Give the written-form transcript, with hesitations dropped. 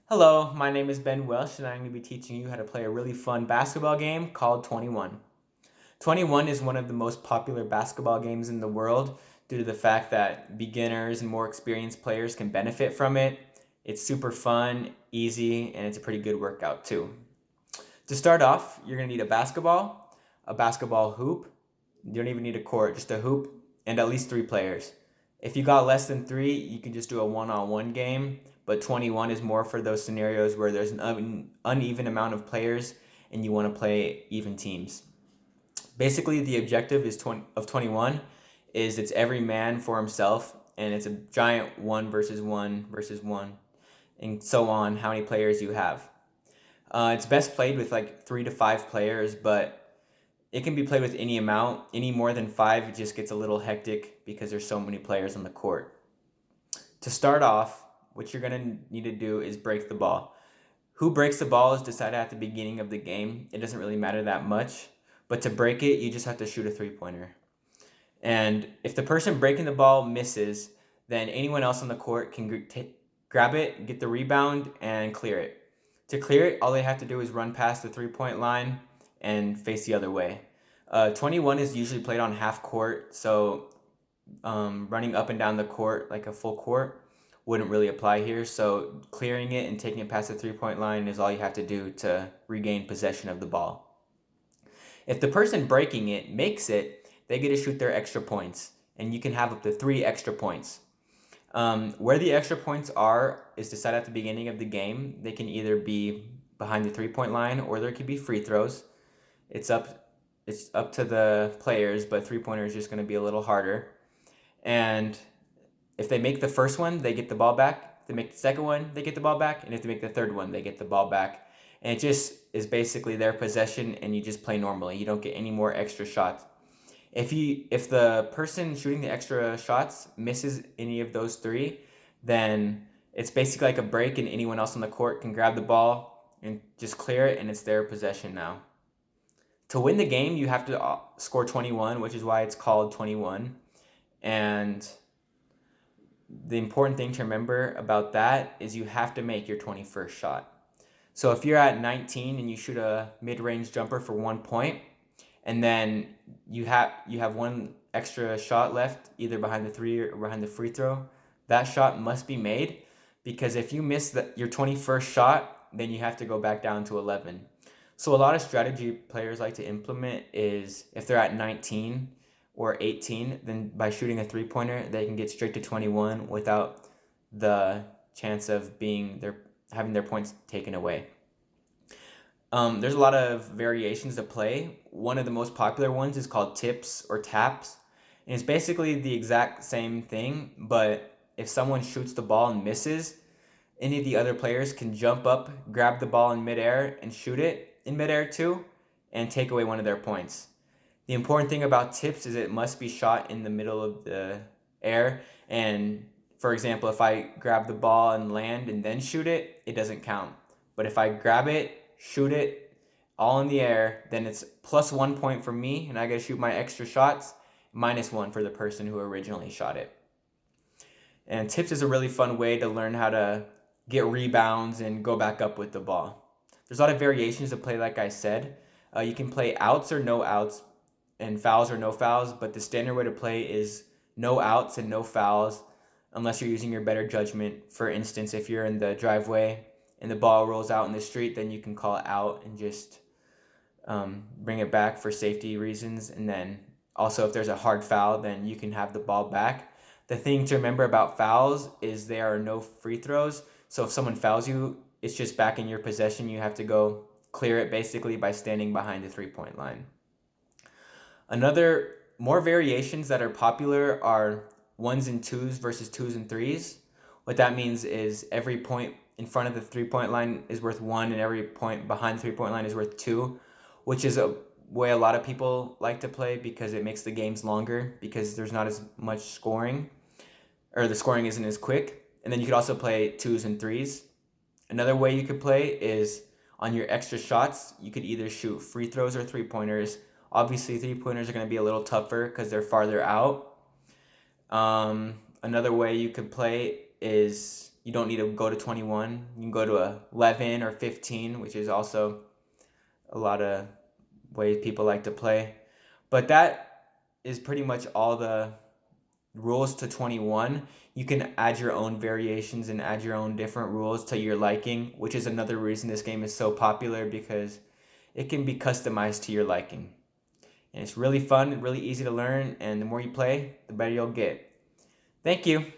Hello, my name is Ben Welsh, and I'm going to be teaching you how to play a really fun basketball game called 21. 21 is one of the most popular basketball games in the world due to the fact that beginners and more experienced players can benefit from it. It's super fun, easy, and it's a pretty good workout too. To start off, you're going to need a basketball hoop. You don't even need a court, just a hoop, and at least three players. If you got less than three, you can just do a one-on-one game, but 21 is more for those scenarios where there's an uneven amount of players and you want to play even teams. Basically, the objective of 21 is it's every man for himself, and it's a giant one versus one, and so on, how many players you have. It's best played with like 3 to 5 players, but it can be played with any amount. Any more than five, it just gets a little hectic because there's so many players on the court. To start off, what you're going to need to do is break the ball. Who breaks the ball is decided at the beginning of the game. It doesn't really matter that much. But to break it, you just have to shoot a three-pointer. And if the person breaking the ball misses, then anyone else on the court can grab it, get the rebound, and clear it. To clear it, all they have to do is run past the three-point line and face the other way. 21 is usually played on half court, so running up and down the court like a full court wouldn't really apply here. So clearing it and taking it past the three-point line is all you have to do to regain possession of the ball. If the person breaking it makes it, they get to shoot their extra points, and you can have up to 3 extra points. Where the extra points are is decided at the beginning of the game. They can either be behind the three-point line or there could be free throws. It's up to the players, but three-pointer is just going to be a little harder. And if they make the first one, they get the ball back. If they make the second one, they get the ball back. And if they make the third one, they get the ball back. And it just is basically their possession, and you just play normally. You don't get any more extra shots. If the person shooting the extra shots misses any of those 3, then it's basically like a break, and anyone else on the court can grab the ball and just clear it, and it's their possession now. To win the game, you have to score 21, which is why it's called 21. And the important thing to remember about that is you have to make your 21st shot. So if you're at 19 and you shoot a mid-range jumper for 1 point, and then you have one extra shot left, either behind the 3 or behind the free throw, that shot must be made, because if you miss your 21st shot, then you have to go back down to 11. So a lot of strategy players like to implement is if they're at 19 or 18, then by shooting a three-pointer, they can get straight to 21 without the chance of having their points taken away. There's a lot of variations to play. One of the most popular ones is called tips or taps. And it's basically the exact same thing, but if someone shoots the ball and misses, any of the other players can jump up, grab the ball in midair, and shoot it in midair too, and take away one of their points. The important thing about tips is it must be shot in the middle of the air. And for example, if I grab the ball and land and then shoot it, it doesn't count. But if I grab it, shoot it all in the air, then it's plus 1 point for me, and I gotta shoot my extra shots, -1 for the person who originally shot it. And tips is a really fun way to learn how to get rebounds and go back up with the ball. There's a lot of variations to play, like I said. You can play outs or no outs, and fouls or no fouls, but the standard way to play is no outs and no fouls unless you're using your better judgment. For instance, if you're in the driveway and the ball rolls out in the street, then you can call it out and just bring it back for safety reasons. And then also if there's a hard foul, then you can have the ball back. The thing to remember about fouls is there are no free throws. So if someone fouls you, it's just back in your possession. You have to go clear it basically by standing behind the three-point line. More variations that are popular are 1s and 2s versus 2s and 3s. What that means is every point in front of the three-point line is worth 1, and every point behind the three-point line is worth 2, which is a way a lot of people like to play because it makes the games longer because there's not as much scoring, or the scoring isn't as quick. And then you could also play 2s and 3s. Another way you could play is on your extra shots, you could either shoot free throws or three-pointers. Obviously, three-pointers are going to be a little tougher because they're farther out. Another way you could play is you don't need to go to 21. You can go to 11 or 15, which is also a lot of ways people like to play. But that is pretty much all the rules to 21. You can add your own variations and add your own different rules to your liking, which is another reason this game is so popular, because it can be customized to your liking. And it's really fun and really easy to learn, and the more you play, the better you'll get. Thank you.